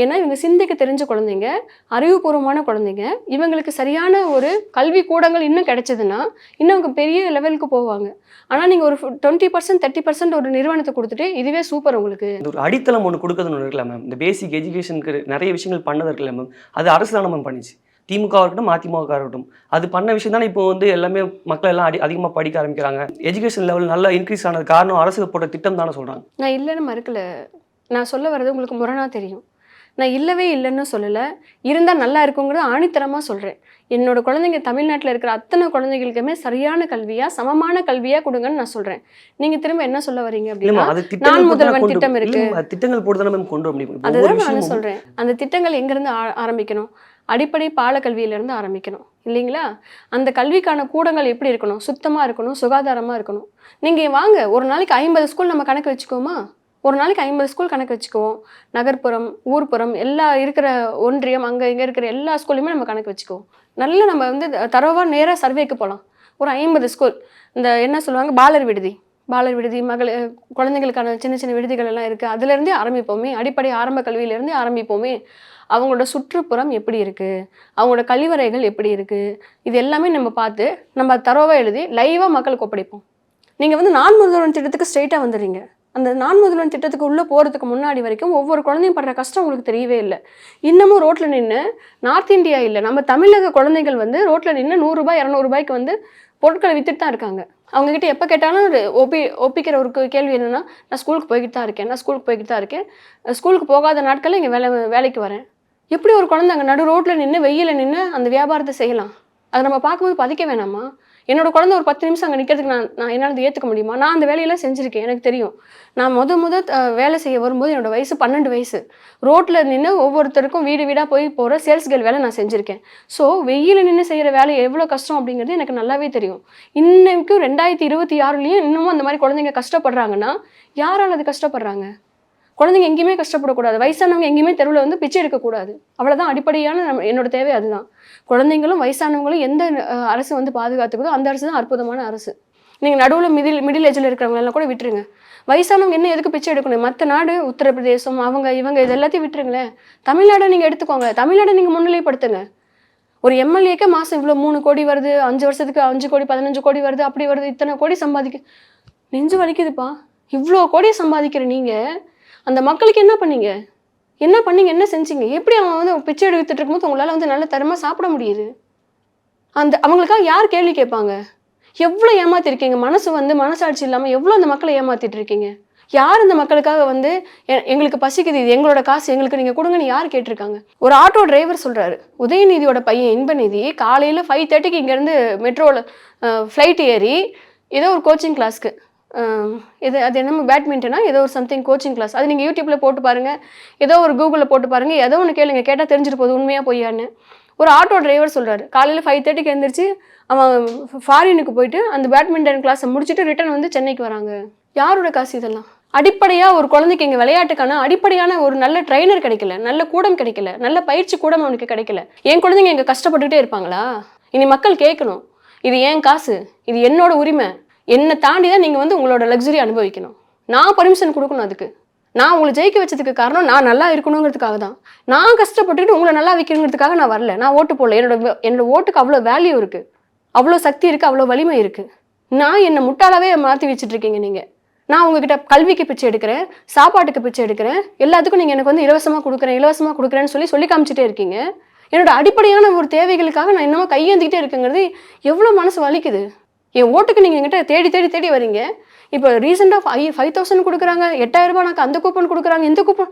ஏன்னா இவங்க சிந்திக்க தெரிஞ்ச குழந்தைங்க, அறிவுபூர்வமான குழந்தைங்க. இவங்களுக்கு சரியான ஒரு கல்வி கூடங்கள் இன்னும் கிடைச்சதுன்னா இன்னும் அவங்க பெரிய லெவலுக்கு போவாங்க. ஆனால் நீங்கள் ஒரு 20% 30% ஒரு நிறுவனத்தை கொடுத்துட்டு இதுவே சூப்பர் உங்களுக்கு. ஒரு அடித்தளம் ஒன்று கொடுக்குறதுன்னு ஒன்று இருக்கலாம் மேம். இந்த பேசிக் எஜுகேஷனுக்கு நிறைய விஷயங்கள் பண்ணது இருக்குல்ல மேம், அது அரசு தானே மேம் பண்ணிச்சு. திமுக இருக்கட்டும், அதிமுக இருக்கட்டும், அது பண்ண விஷயம் தானே இப்போ வந்து எல்லாமே மக்கள் எல்லாம் அதிகமாக படிக்க ஆரம்பிக்கிறாங்க. எஜுகேஷன் லெவல் நல்லா இன்க்ரீஸ் ஆனது காரணம் அரசு போட்ட திட்டம் தானே சொல்கிறாங்க. நான் இல்லைன்னு மறுக்கல, நான் சொல்ல வர்றது உங்களுக்கு முரணாக தெரியும். நான் இல்லவே இல்லைன்னு சொல்லலை, இருந்தால் நல்லா இருக்குங்கிறது ஆணித்தரமாக சொல்கிறேன். என்னோட குழந்தைங்க தமிழ்நாட்டில் இருக்கிற அத்தனை குழந்தைகளுக்குமே சரியான கல்வியாக, சமமான கல்வியாக கொடுங்கன்னு நான் சொல்கிறேன். நீங்கள் திரும்ப என்ன சொல்ல வரீங்க அப்படின்னா, நான் முதல்வன் திட்டம் இருக்கு, திட்டங்கள் போட்டு தானே கொண்டு வர முடியும். அதுதான் நான் சொல்கிறேன். அந்த திட்டங்கள் எங்கேருந்து ஆரம்பிக்கணும்? அடிப்படை பால கல்வியிலேருந்து ஆரம்பிக்கணும் இல்லைங்களா? அந்த கல்விக்கான கூடங்கள் எப்படி இருக்கணும்? சுத்தமாக இருக்கணும், சுகாதாரமாக இருக்கணும். நீங்கள் வாங்க, ஒரு நாளைக்கு 50 ஸ்கூல் நம்ம கணக்கு வச்சுக்கோமா? ஒரு நாளைக்கு 50 ஸ்கூல் கணக்கு வச்சுக்குவோம். நகர்ப்புறம், ஊர்ப்புறம், எல்லா இருக்கிற ஒன்றியம், அங்கே இங்கே இருக்கிற எல்லா ஸ்கூல்லையுமே நம்ம கணக்கு வச்சுக்குவோம். நல்லா நம்ம வந்து தரவாக நேராக சர்வேக்கு போகலாம். ஒரு 50 ஸ்கூல், இந்த என்ன சொல்லுவாங்க, பாலர் விடுதி, குழந்தைங்களுக்கான சின்ன சின்ன விடுதிகள் எல்லாம் இருக்குது. அதுலேருந்தே ஆரம்பிப்போமே, அடிப்படை ஆரம்ப கல்வியிலேருந்தே ஆரம்பிப்போமே. அவங்களோட சுற்றுப்புறம் எப்படி இருக்குது, அவங்களோட கழிவறைகள் எப்படி இருக்குது, இது எல்லாமே நம்ம பார்த்து நம்ம தரோவாக எழுதி லைவாக மக்களுக்கு ஒப்படைப்போம். நீங்கள் வந்து நான் முதல்வன் திட்டத்துக்கு ஸ்ட்ரெயிட்டாக வந்துடுறீங்க. அந்த நான் முதல்வன் திட்டத்துக்கு உள்ளே போகிறதுக்கு முன்னாடி வரைக்கும் ஒவ்வொரு குழந்தையும் படுற கஷ்டம் உங்களுக்கு தெரியவே இல்லை. இன்னமும் ரோட்டில் நின்று நார்த் இந்தியா இல்லை, நம்ம தமிழக குழந்தைகள் வந்து ரோட்டில் நின்று 100 ரூபாய் 200 ரூபாய்க்கு வந்து பொருட்களை வித்துட்டு தான் இருக்காங்க. அவங்ககிட்ட எப்போ கேட்டாலும் ஒரு ஒப்பிக்கிற ஒரு கேள்வி என்னென்னா, நான் ஸ்கூலுக்கு போய்கிட்டு தான் இருக்கேன், நான் ஸ்கூலுக்கு போய்கிட்டு தான் இருக்கேன், ஸ்கூலுக்கு போகாத நாட்களில் இங்கே வேலைக்கு வரேன். எப்படி ஒரு குழந்தை அங்கே நடு ரோட்டில் நின்று வெயில நின்று அந்த வியாபாரத்தை செய்யலாம்? அதை நம்ம பார்க்கும்போது பதிக்க வேணாமா? என்னோட குழந்தை ஒரு 10 நிமிஷம் அங்கே நிற்கிறதுக்கு நான் என்னால் ஏற்றுக்க முடியுமா? நான் அந்த வேலையெல்லாம் செஞ்சுருக்கேன், எனக்கு தெரியும். நான் வேலை செய்ய வரும்போது என்னோடய வயசு 12 வயசு. ரோட்டில் நின்று ஒவ்வொருத்தருக்கும் வீடு வீடாக போகிற சேல்ஸ் கேர்ள் வேலை நான் செஞ்சுருக்கேன். ஸோ வெயில நின்று செய்கிற வேலை எவ்வளோ கஷ்டம் அப்படிங்கிறது எனக்கு நல்லாவே தெரியும். இன்னைக்கும் 2026லேயும் இன்னமும் அந்த மாதிரி குழந்தைங்க கஷ்டப்படுறாங்கன்னா யாரால் அது கஷ்டப்படுறாங்க? குழந்தைங்க எங்கேயுமே கஷ்டப்படக்கூடாது, வயசானவங்க எங்கேயுமே தெருவில் வந்து பிச்சை எடுக்கக்கூடாது. அவ்வளோதான் அடிப்படையான என்னோட தேவை அதுதான். குழந்தைங்களும் வயசானவங்களும் எந்த அரசு வந்து பாதுகாத்துக்குதோ அந்த அரசு தான் அற்புதமான அரசு. நீங்கள் நடுவில் மிடில் ஏஜில் இருக்கிறவங்களெல்லாம் கூட விட்டுருங்க. வயசானவங்க என்ன எதுக்கு பிச்சை எடுக்கணும்? மற்ற நாடு உத்தரப்பிரதேசம் இவங்க இது எல்லாத்தையும் விட்டுருங்களேன். தமிழ்நாடை நீங்கள் எடுத்துக்கோங்க, தமிழ்நாடை நீங்கள் முன்னிலைப்படுத்துங்க. ஒரு எம்எல்ஏக்கே மாதம் இவ்வளோ 3 கோடி வருது, 5 வருஷத்துக்கு 5 கோடி 15 கோடி வருது, அப்படி வருது, இத்தனை கோடி நெஞ்சு வலிக்குதுப்பா. இவ்வளோ கோடியை சம்பாதிக்கிற நீங்கள் அந்த மக்களுக்கு என்ன பண்ணீங்க, என்ன செஞ்சீங்க? எப்படி அவன் வந்து பிச்சை எடுத்துட்டு இருக்கும்போது உங்களால் வந்து நல்ல தரமாக சாப்பிட முடியுது? அவங்களுக்காக யார் கேள்வி கேட்பாங்க? எவ்வளோ ஏமாத்திருக்கீங்க? மனசாட்சி இல்லாமல் எவ்வளோ அந்த மக்களை ஏமாத்திட்டு இருக்கீங்க? யார் இந்த மக்களுக்காக வந்து எங்களுக்கு பசிக்குது, இது எங்களோட காசு, எங்களுக்கு நீங்கள் கொடுங்கன்னு யார் கேட்டிருக்காங்க? ஒரு ஆட்டோ டிரைவர் சொல்கிறாரு, உதயநிதியோட பையன் இன்பநிதி காலையில் 5:30க்கு இங்கேருந்து மெட்ரோவில் ஃப்ளைட் ஏறி ஏதோ ஒரு கோச்சிங் கிளாஸ்க்கு அது என்னமோ பேட்மிண்டனா ஏதோ ஒரு சம்திங் கோச்சிங் கிளாஸ், அது நீங்கள் யூடியூப்பில் போட்டு பாருங்கள், ஏதோ ஒரு கூகுளில் போட்டு பாருங்கள், ஏதோ ஒன்று கேளுங்க, கேட்டால் தெரிஞ்சிட்டு போகுது உண்மையாக பொய்யான்னு. ஒரு ஆட்டோ டிரைவர் சொல்கிறாரு, காலையில் 5:30க்கு எழுந்திரிச்சு அவன் ஃபாரினுக்கு போயிட்டு அந்த பேட்மிண்டன் கிளாஸை முடிச்சுட்டு ரிட்டர்ன் வந்து சென்னைக்கு வராங்க. யாரோட காசு இதெல்லாம்? அடிப்படையாக ஒரு குழந்தைக்கு இங்கே விளையாட்டுக்கான அடிப்படையான ஒரு நல்ல ட்ரைனர் கிடைக்கல, நல்ல கூடம் கிடைக்கல, நல்ல பயிற்சி கூடம் அவனுக்கு கிடைக்கல. என் குழந்தைங்க இங்கே கஷ்டப்பட்டுக்கிட்டே இருப்பாங்களா? இனி மக்கள் கேட்கணும், இது ஏன் காசு, இது என்னோட உரிமை, என்னை தாண்டி தான் நீங்கள் வந்து உங்களோட லக்ஸுரி அனுபவிக்கணும். நான் பர்மிஷன் கொடுக்கணும். அதுக்கு நான் உங்களை ஜெயிக்க வச்சதுக்கு காரணம் நான் நல்லா இருக்கணுங்கிறதுக்காக தான். நான் கஷ்டப்பட்டுக்கிட்டு உங்களை நல்லா வைக்கணுங்கிறதுக்காக நான் வரல, நான் ஓட்டு போடல. என்னோட ஓட்டுக்கு அவ்வளோ வேல்யூ இருக்குது, அவ்வளோ சக்தி இருக்குது, அவ்வளோ வலிமை இருக்குது. நான் என்னை முட்டாளாவே மாற்றி வச்சுட்டு இருக்கீங்க நீங்கள். நான் உங்ககிட்ட கல்விக்கு பிச்சை எடுக்கிறேன், சாப்பாட்டுக்கு பிச்சை எடுக்கிறேன், எல்லாத்துக்கும் நீங்கள் எனக்கு வந்து இலவசமாக கொடுக்குறேன்னு சொல்லி காமிச்சிட்டே இருக்கீங்க. என்னோட அடிப்படையான ஒரு தேவைகளுக்காக நான் இன்னமும் கையேந்திக்கிட்டே இருக்குங்கிறது எவ்வளோ மனசு வலிக்குது. என் ஓட்டுக்கு நீங்கள் என்கிட்ட தேடி வரீங்க. இப்போ ரீசெண்டாக 5,000 கொடுக்குறாங்க, 8,000 ரூபாய் எனக்கு அந்த கூப்பன் கொடுக்குறாங்க, இந்த கூப்பன்.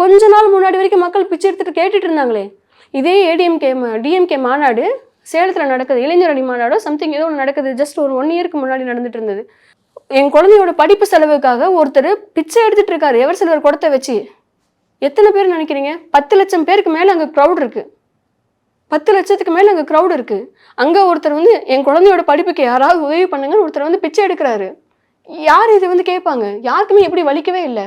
கொஞ்ச நாள் முன்னாடி வரைக்கும் மக்கள் பிச்சை எடுத்துட்டு கேட்டுட்டு இருந்தாங்களே. இதே டிஎம்கே மாநாடு சேலத்தில் நடக்குது, இளைஞர் அணி மாநாடோ சம்திங் ஏதோ ஒன்று நடக்குது, ஜஸ்ட் ஒரு 1 இயருக்கு முன்னாடி நடந்துட்டு இருந்தது. என் குழந்தையோட படிப்பு செலவுக்காக ஒருத்தர் பிச்சை எடுத்துட்டு இருக்காரு, எவர் சிலர் குடத்தை வச்சு. எத்தனை பேர் நினைக்கிறீங்க? 10 லட்சம் பேருக்கு மேலே அங்கே க்ரௌட் இருக்குது. 10 லட்சத்துக்கு மேலே அங்கே க்ரௌட் இருக்குது. அங்கே ஒருத்தர் வந்து என் குழந்தையோட படிப்புக்கு யாராவது உதவி பண்ணுங்கன்னு ஒருத்தர் வந்து பிச்சை எடுக்கிறாரு. யார் இது வந்து கேட்பாங்க? யாருக்குமே எப்படி வலிக்கவே இல்லை.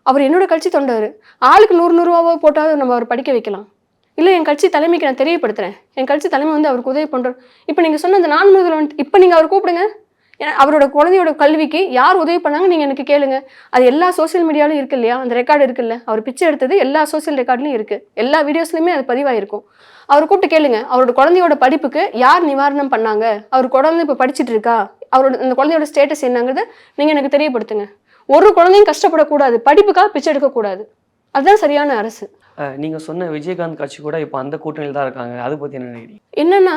அவர் என்னோட கட்சி தொண்டர். ஆளுக்கு 100 ரூபாவோ போட்டாவது நம்ம அவர் படிக்க வைக்கலாம். இல்லை, என் கட்சி தலைமைக்கு நான் தெரியப்படுத்துகிறேன், என் கட்சி தலைமை வந்து அவருக்கு உதவி பண்ணுறோம். இப்போ நீங்கள் சொன்ன அந்த நான் முதல்வன், இப்போ நீங்கள் அவர் கூப்பிடுங்க. ஏன்னா அவரோட குழந்தையோட கல்விக்கு யார் உதவி பண்ணாங்க நீங்கள் எனக்கு கேளுங்க. அது எல்லா சோசியல் மீடியாவிலும் இருக்குது இல்லையா? அந்த ரெக்கார்டு இருக்குல்ல, அவர் பிச்சை எடுத்தது எல்லா சோசியல் ரெக்கார்ட்லையும் இருக்குது, எல்லா வீடியோஸ்லையுமே அது பதிவாயிருக்கும். அவர் கூப்பிட்டு கேளுங்க, அவரோட குழந்தையோட படிப்புக்கு யார் நிவாரணம் பண்ணாங்க, அவர் குழந்தை இப்போ படிச்சுட்டு இருக்கா, அந்த குழந்தையோட ஸ்டேட்டஸ் என்னங்கிறத நீங்கள் எனக்கு தெரியப்படுத்துங்க. ஒரு குழந்தையும் கஷ்டப்படக்கூடாது, படிப்புக்காக பிச்சை எடுக்கக்கூடாது. அதுதான் சரியான அரசு. நீங்கள் சொன்ன விஜயகாந்த் கட்சி கூட இப்போ அந்த கூட்டணியில் தான் இருக்காங்க, அதை பற்றி என்ன நினைக்கிறீங்க? என்னன்னா,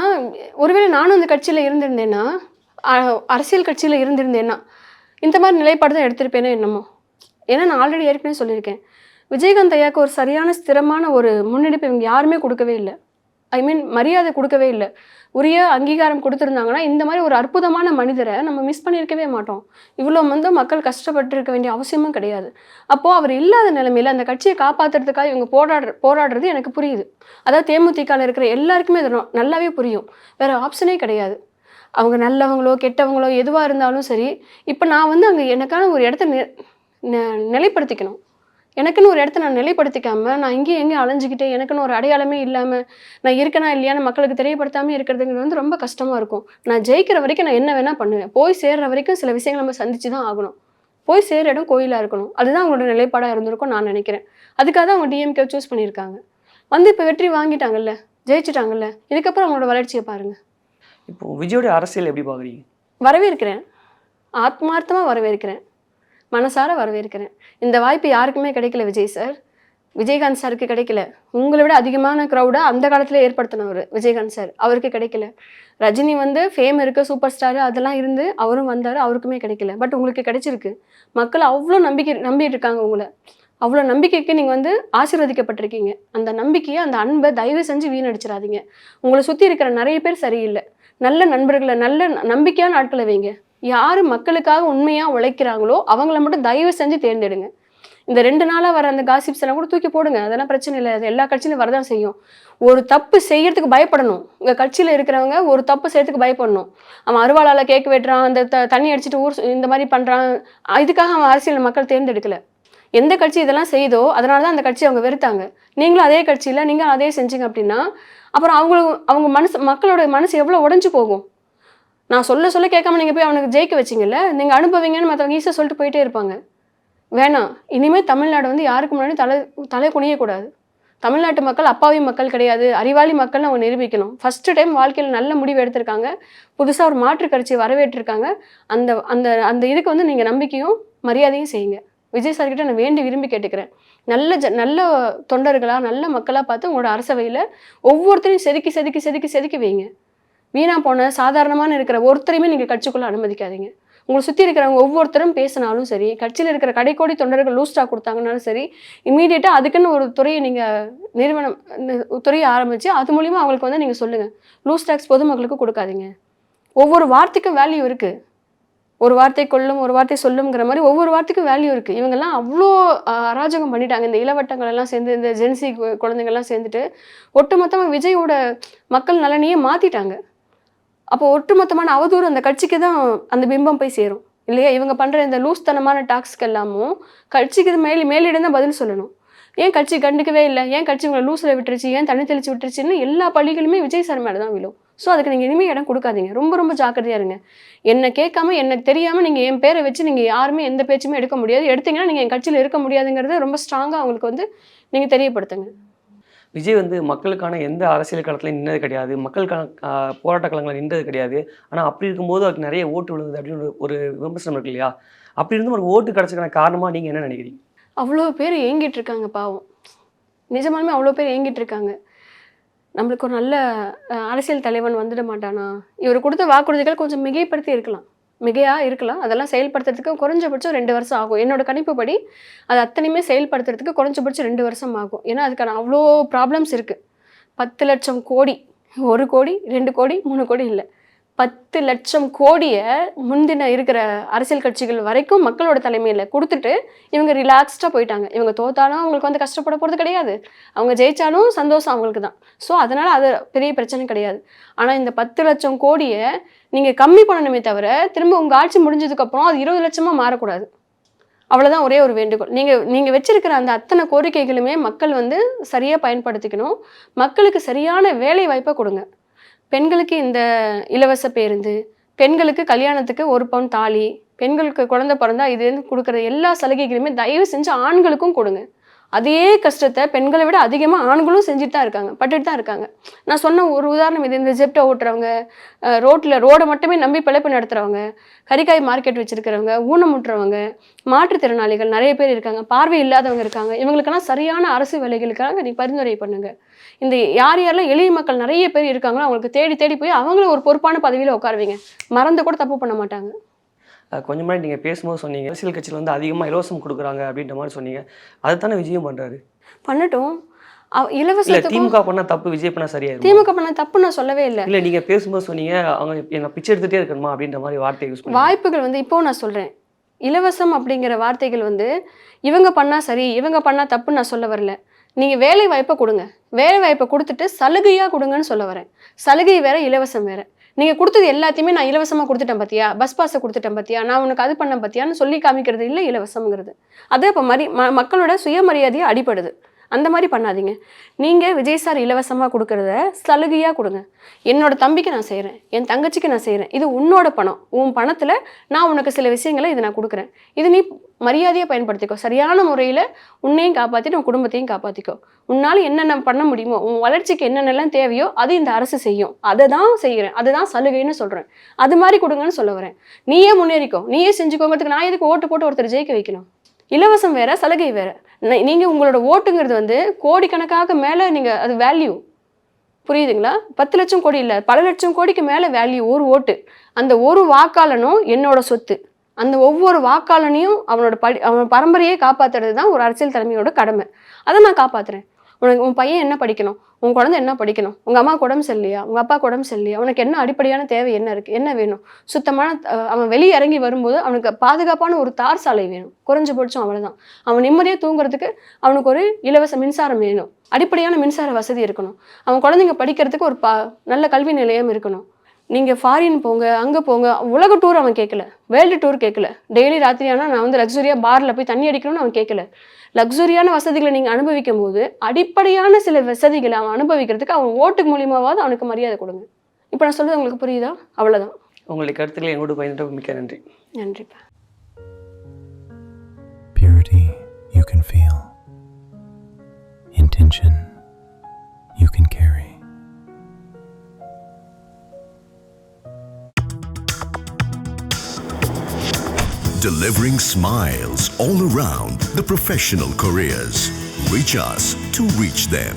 ஒருவேளை நானும் அந்த கட்சியில் இருந்திருந்தேன்னா, அரசியல் கட்சியில் இருந்திருந்தேன்னா இந்த மாதிரி நிலைப்பாடு தான் எடுத்திருப்பேனே என்னமோ. ஏன்னா நான் ஆல்ரெடி ஏற்கனவே சொல்லியிருக்கேன், விஜயகாந்த் ஐயாவுக்கு ஒரு சரியான ஸ்திரமான ஒரு முன்னெடுப்பு இவங்க யாருமே கொடுக்கவே இல்லை. மரியாதை கொடுக்கவே இல்லை. உரிய அங்கீகாரம் கொடுத்துருந்தாங்கன்னா இந்த மாதிரி ஒரு அற்புதமான மனிதரை நம்ம மிஸ் பண்ணியிருக்கவே மாட்டோம். இவ்வளோ வந்து மக்கள் கஷ்டப்பட்டு இருக்க வேண்டிய அவசியமும் கிடையாது. அப்போது அவர் இல்லாத நிலைமையில் அந்த கட்சியை காப்பாற்றுறதுக்காக இவங்க போராடுறது எனக்கு புரியுது. அதாவது தேமுதிகவில் இருக்கிற எல்லாருக்குமே அது நல்லாவே புரியும். வேறு ஆப்ஷனே கிடையாது. அவங்க நல்லவங்களோ கெட்டவங்களோ எதுவாக இருந்தாலும் சரி, இப்போ நான் வந்து அங்கே எனக்கான ஒரு இடத்த நிலைப்படுத்திக்கணும். எனக்குன்னு ஒரு இடத்த நான் நிலைப்படுத்திக்காமல் நான் எங்கேயும் அலைஞ்சிக்கிட்டே எனக்குன்னு ஒரு அடையாளமே இல்லாமல் நான் இருக்கேனா இல்லையான்னு மக்களுக்கு தெரியப்படுத்தாமல் இருக்கிறதுங்கிறது வந்து ரொம்ப கஷ்டமாக இருக்கும். நான் ஜெயிக்கிற வரைக்கும் நான் என்ன வேணால் பண்ணுவேன். போய் சேர்ற வரைக்கும் சில விஷயங்கள் நம்ம சந்திச்சு தான் ஆகணும். போய் சேர்ற இடம் கோயிலாக இருக்கணும். அதுதான் அவங்களோட நிலைப்பாடாக இருந்திருக்கும் நான் நினைக்கிறேன். அதுக்காக தான் அவங்க டிஎம்கே சூஸ் பண்ணியிருக்காங்க. வந்து இப்போ வெற்றி வாங்கிட்டாங்கல்ல, ஜெயிச்சிட்டாங்கல்ல, இதுக்கப்புறம் அவங்களோட வளர்ச்சியை பாருங்க. இப்போ விஜயோட அரசியல் எப்படி பார்க்குறீங்க? வரவேற்கிறேன், ஆத்மார்த்தமாக வரவேற்கிறேன், மனசார வரவேற்கிறேன். இந்த வாய்ப்பு யாருக்குமே கிடைக்கல விஜய் சார். விஜயகாந்த் சாருக்கு கிடைக்கல. உங்களை விட அதிகமான க்ரௌடை அந்த காலத்தில் ஏற்படுத்தினவர் விஜயகாந்த் சார், அவருக்கு கிடைக்கல. ரஜினி வந்து ஃபேம் இருக்குது, சூப்பர் ஸ்டார் அதெல்லாம் இருந்து அவரும் வந்தார், அவருக்குமே கிடைக்கல. பட் உங்களுக்கு கிடைச்சிருக்கு. மக்கள் அவ்வளோ நம்பிட்டு இருக்காங்க உங்களை. அவ்வளோ நம்பிக்கைக்கு நீங்கள் வந்து ஆசீர்வதிக்கப்பட்டிருக்கீங்க. அந்த நம்பிக்கையை, அந்த அன்பை தயவு செஞ்சு வீணடிச்சிடாதீங்க. உங்களை சுற்றி இருக்கிற நிறைய பேர் சரியில்லை. நல்ல நண்பர்களை, நல்ல நம்பிக்கையான ஆட்களை வைங்க. யார் மக்களுக்காக உண்மையாக உழைக்கிறாங்களோ அவங்கள மட்டும் தயவு செஞ்சு தேர்ந்தெடுங்க. இந்த 2 நாளாக வர அந்த காசிப்ஸ் எல்லாம் கூட தூக்கி போடுங்க, அதெல்லாம் பிரச்சனை இல்லை. அது எல்லா கட்சியிலும் வரதான் செய்யும். ஒரு தப்பு செய்யறதுக்கு பயப்படணும். உங்கள் கட்சியில் இருக்கிறவங்க ஒரு தப்பு செய்யறதுக்கு பயப்படணும். அவன் அருவாளால் கேக் வெட்டுறான், அந்த தண்ணி அடிச்சுட்டு ஊர் இந்த மாதிரி பண்ணுறான், இதுக்காக அவன் அரசியல் மக்கள் தேர்ந்தெடுக்கல. எந்த கட்சி இதெல்லாம் செய்தோ அதனால தான் அந்த கட்சி அவங்க வெறுத்தாங்க. நீங்களும் அதே கட்சியில் நீங்களும் அதே செஞ்சீங்க அப்படின்னா அப்புறம் அவங்க மக்களோட மனசு எவ்வளோ உடஞ்சி போகும். நான் சொல்ல கேட்காம நீங்கள் போய் அவனுக்கு ஜெயிக்க வச்சிங்கல்ல, நீங்கள் அனுபவிங்கன்னு மற்றவங்க ஈஸியாக சொல்லிட்டு போயிட்டே இருப்பாங்க. வேணாம். இனிமேல் தமிழ்நாடு வந்து யாருக்கு முன்னாடி தலை குனியக்கூடாது. தமிழ்நாட்டு மக்கள் அப்பாவி மக்கள் கிடையாது, அறிவாளி மக்கள்னு அவங்க நிரூபிக்கணும். ஃபஸ்ட்டு டைம் வாழ்க்கையில் நல்ல முடிவு எடுத்திருக்காங்க. புதுசாக ஒரு மாற்று கட்சியை வரவேற்றிருக்காங்க. அந்த அந்த அந்த இதுக்கு வந்து நீங்கள் நம்பிக்கையும் மரியாதையும் செய்யுங்க. விஜய் சார்கிட்ட நான் வேண்டி விரும்பி கேட்டுக்கிறேன். நல்ல தொண்டர்களாக, நல்ல மக்களாக பார்த்து உங்களோட அரசவையில் ஒவ்வொருத்தரையும் செதுக்கி வைங்க. வீணாக போன சாதாரணமான இருக்கிற ஒருத்தரையுமே நீங்கள் கட்சிக்குள்ளே அனுமதிக்காதீங்க. உங்களை சுற்றி இருக்கிறவங்க ஒவ்வொருத்தரும் பேசினாலும் சரி, கட்சியில் இருக்கிற கடைக்கோடி தொண்டர்கள் லூஸ் ஸ்டாக் கொடுத்தாங்கனாலும் சரி, இமீடியட்டாக அதுக்குன்னு ஒரு துறையை நீங்கள் துறையை ஆரம்பித்து அது மூலிமா அவங்களுக்கு வந்து நீங்கள் சொல்லுங்கள். லூஸ் ஸ்டாக்ஸ் பொதுமக்களுக்கு கொடுக்காதீங்க. ஒவ்வொரு வார்த்தைக்கும் வேல்யூ இருக்குது. ஒரு வார்த்தை கொள்ளும், ஒரு வார்த்தை சொல்லுங்கிற மாதிரி ஒவ்வொரு வார்த்தைக்கும் வேல்யூ இருக்குது. இவங்கெல்லாம் அவ்வளோ அராஜகம் பண்ணிட்டாங்க. இந்த இளவட்டங்கள் எல்லாம் சேர்ந்து, இந்த ஜென்சி குழந்தைங்கள்லாம் சேர்ந்துட்டு ஒட்டுமொத்தமாக விஜயோட மக்கள் நலனையே மாற்றிட்டாங்க. அப்போ ஒட்டுமொத்தமான அவதூறு அந்த கட்சிக்கு தான் அந்த பிம்பம் போய் சேரும் இல்லையா? இவங்க பண்ணுற இந்த லூஸ்தனமான டாக்ஸ்க்கு எல்லாமும் கட்சிக்கு மேலிடம் தான் பதில் சொல்லணும். ஏன் கட்சி கண்டுக்கவே இல்லை, ஏன் கட்சி உங்களை லூஸில் விட்டுருச்சு, ஏன் தண்ணி தெளிச்சு விட்டுருச்சுன்னு எல்லா பள்ளிகளுமே விஜய் சார் மேலே தான் விழும். ஸோ அதுக்கு நீங்கள் இனிமேல் இடம் கொடுக்காதீங்க. ரொம்ப ஜாக்கிரதையாக இருங்க. என்னை கேட்காம, எனக்கு தெரியாமல் நீங்கள் என் பேரை வச்சு நீங்கள் யாருமே எந்த பேச்சுமே எடுக்க முடியாது. எடுத்தீங்கன்னா நீங்கள் என் கட்சியில் இருக்க முடியாதுங்கிறத ரொம்ப ஸ்ட்ராங்காக அவங்களுக்கு வந்து நீங்கள் தெரியப்படுத்துங்க. விஜய் வந்து மக்களுக்கான எந்த அரசியல் களத்தில் நின்றது கிடையாது, மக்களுக்கான போராட்ட களங்களில் நின்றது கிடையாது. ஆனால் அப்படி இருக்கும்போது அதுக்கு நிறைய ஓட்டு விழுந்தது அப்படின்னு ஒரு விமர்சனம் இருக்கு இல்லையா? அப்படி இருந்தும் ஒரு ஓட்டு கிடச்சதுக்கான காரணமாக நீங்கள் என்ன நினைக்கிறீங்க? அவ்வளோ பேர் ஏங்கிட்டு இருக்காங்க பாவம். நிஜமாலுமே அவ்வளோ பேர் ஏங்கிட்டு இருக்காங்க. நம்மளுக்கு ஒரு நல்ல அரசியல் தலைவன் வந்துட மாட்டானா? இவர் கொடுத்த வாக்குறுதிகள் கொஞ்சம் மிகையாக இருக்கலாம். அதெல்லாம் செயல்படுத்துறதுக்கு குறைஞ்சபட்சம் 2 வருஷம் ஆகும். என்னோட கணிப்புப்படி அது அத்தனையுமே செயல்படுத்துறதுக்கு குறைஞ்சபட்சம் 2 வருஷம் ஆகும். ஏன்னா அதுக்கான அவ்வளோ ப்ராப்ளம்ஸ் இருக்குது. 10 லட்சம் கோடி, 1 கோடி 2 கோடி 3 கோடி இல்லை, 10 லட்சம் கோடியை முந்தின இருக்கிற அரசியல் கட்சிகள் வரைக்கும் மக்களோட தலைமையில் கொடுத்துட்டு இவங்க ரிலாக்ஸ்டாக போயிட்டாங்க. இவங்க தோத்தாலும் அவங்களுக்கு வந்து கஷ்டப்பட போகிறது கிடையாது, அவங்க ஜெயித்தாலும் சந்தோஷம் அவங்களுக்கு தான். ஸோ அதனால் அது பெரிய பிரச்சனை கிடையாது. ஆனால் இந்த 10 லட்சம் கோடியை நீங்கள் கம்மி பண்ணணுமே தவிர திரும்ப உங்கள் ஆட்சி முடிஞ்சதுக்கப்புறம் அது 20 லட்சமாக மாறக்கூடாது. அவ்வளோதான் ஒரே ஒரு வேண்டுகோள். நீங்கள் வச்சிருக்கிற அந்த அத்தனை கோரிக்கைகளுமே மக்கள் வந்து சரியாக பயன்படுத்திக்கணும். மக்களுக்கு சரியான வேலை வாய்ப்பை கொடுங்க. பெண்களுக்கு இந்த இலவச பேருந்து, பெண்களுக்கு கல்யாணத்துக்கு 1 பவுன் தாலி, பெண்களுக்கு குழந்தை பிறந்தா இது கொடுக்குற எல்லா சலுகைகளுமே தயவு செஞ்சு ஆண்களுக்கும் கொடுங்க. அதே கஷ்டத்தை பெண்களை விட அதிகமாக ஆண்களும் செஞ்சுட்டு தான் இருக்காங்க, பட்டுட்டு தான் இருக்காங்க. நான் சொன்ன ஒரு உதாரணம் இது. இந்த ஜெப்டோ ஓட்டுறவங்க, ரோடை மட்டுமே நம்பி பிழைப்பு நடத்துகிறவங்க, கறிக்காய் மார்க்கெட் வச்சுருக்கிறவங்க, ஊனமுட்டுறவங்க, மாற்றுத்திறனாளிகள் நிறைய பேர் இருக்காங்க, பார்வை இல்லாதவங்க இருக்காங்க. இவங்களுக்கெல்லாம் சரியான அரசு வேலைகளுக்காக நீங்கள் பரிந்துரை பண்ணுங்கள். இந்த யாரெல்லாம் எளிய மக்கள் நிறைய பேர் இருக்காங்களோ அவங்களுக்கு தேடி போய் அவங்கள ஒரு பொறுப்பான பதவியில் உட்காருவீங்க. மறந்து கூட தப்பு பண்ண மாட்டாங்க. கொஞ்சம் முன்னாடி நீங்கள் பேசும்போது சொன்னீங்க அரசியல் கட்சியில் வந்து அதிகமாக இலவசம் கொடுக்குறாங்க அப்படின்ற மாதிரி சொன்னீங்க. அதை தானே விஜயம் பண்ணுறாரு. பண்ணட்டும். இலவசம் திமுக பண்ண தப்பு, விஜய் பண்ண சரியா? திமுக பண்ண தப்பு நான் சொல்லவே இல்லை. இல்லை, நீங்கள் பேசும்போது சொன்னீங்க அவங்க என்ன பிச்சை எடுத்துகிட்டே இருக்கணுமா அப்படின்ற மாதிரி வார்த்தை யூஸ் பண்ணி. வாய்ப்புகள் வந்து இப்போ நான் சொல்கிறேன், இலவசம் அப்படிங்கிற வார்த்தைகள் வந்து இவங்க பண்ணால் சரி, இவங்க பண்ணால் தப்புன்னு நான் சொல்ல வரல. நீங்கள் வேலை வாய்ப்பை கொடுங்க. வேலை வாய்ப்பை கொடுத்துட்டு சலுகையாக கொடுங்கன்னு சொல்ல வரேன். சலுகை வேறு, இலவசம் வேறு. நீங்கள் கொடுத்தது எல்லாத்தையுமே நான் இலவசமாக கொடுத்துட்டேன் பார்த்தியா, பஸ் பாஸை கொடுத்துட்டேன் பார்த்தியா, நான் உனக்கு அது பண்ண பார்த்தியான்னு சொல்லி காமிக்கிறது இல்லை இலவசம்ங்கிறது. அது இப்போ மக்களோட சுயமரியாதையை அடிப்படுது. அந்த மாதிரி பண்ணாதீங்க. நீங்கள் விஜய் சார் இலவசமாக கொடுக்குறத சலுகையாக கொடுங்க. என்னோட தம்பிக்கு நான் செய்கிறேன், என் தங்கச்சிக்கு நான் செய்கிறேன், இது உன்னோட பணம், உன் பணத்தில் நான் உனக்கு சில விஷயங்களை இதை நான் கொடுக்குறேன், இது நீ மரியாதையாக பயன்படுத்திக்கோ, சரியான முறையில் உன்னையும் காப்பாற்றிட்டு உன் குடும்பத்தையும் காப்பாற்றிக்கோ, உன்னால் என்னென்ன பண்ண முடியுமோ, உன் வளர்ச்சிக்கு என்னென்னலாம் தேவையோ அது இந்த அரசு செய்யும், அதை தான் செய்கிறேன், அதுதான் சலுகைன்னு சொல்கிறேன், அது மாதிரி கொடுங்கன்னு சொல்ல வரேன். நீயே முன்னேறிக்கோ, நீயே செஞ்சுக்கோங்கிறதுக்கு நான் எதுக்கு ஓட்டு போட்டு ஒருத்தர் ஜெயிக்க வைக்கணும்? இலவசம் வேற, சலுகை வேற. நீங்கள் உங்களோட ஓட்டுங்கிறது வந்து கோடிக்கணக்காக மேலே நீங்கள் அது வேல்யூ, புரியுதுங்களா? 10 லட்சம் கோடி இல்லை, பல லட்சம் கோடிக்கு மேலே வேல்யூ ஒரு ஓட்டு. அந்த ஒரு வாக்காளனும் என்னோட சொத்து. அந்த ஒவ்வொரு வாக்காளனையும் அவன் பரம்பரையே காப்பாற்றுறது தான் ஒரு அரசியல் தலைமையோட கடமை. அதை நான் காப்பாற்றுறேன். உன் பையன் என்ன படிக்கணும், உன் குழந்தை என்ன படிக்கணும், உங்கள் அம்மா உடம்பு சரியில்லையா, உங்கள் அப்பா உடம்பு சரியில்லையா, உனக்கு என்ன அடிப்படையான தேவை என்ன இருக்குது, என்ன வேணும், சுத்தமான அவன் வெளியே இறங்கி வரும்போது அவனுக்கு பாதுகாப்பான ஒரு தார் சாலை வேணும், குறைஞ்சபட்சம் அவ்வளோதான். அவன் நிம்மதியாக தூங்குறதுக்கு அவனுக்கு ஒரு இலவச மின்சாரம் வேணும், அடிப்படையான மின்சார வசதி இருக்கணும், அவன் குழந்தைங்க படிக்கிறதுக்கு ஒரு நல்ல கல்வி நிலையம் இருக்கணும். நீங்கள் ஃபாரின் போங்க, அங்கே போங்க, உலக டூர் அவன் கேட்கல, வேர்ல்டு டூர் கேட்கல, டெய்லி ராத்திரி ஆனால் நான் வந்து லக்ஸுரியாக பாரில் போய் தண்ணி அடிக்கணும்னு அவன் கேட்கல. லக்ஸுரியான வசதிகளை நீங்கள் அனுபவிக்கும் போது அடிப்படையான சில வசதிகளை அவன் அனுபவிக்கிறதுக்கு அவன் ஓட்டுக்கு மூலியமாவது அவனுக்கு மரியாதை கொடுங்க. இப்போ நான் சொல்றது உங்களுக்கு புரியுதா? அவ்வளோதான். உங்களுடைய கருத்துக்களை என்னோட பயந்துட்டு மிக்க நன்றி. நன்றிப்பா. Purity you can feel. Intention you can carry. Delivering smiles all around the professional careers. Reach us to reach them.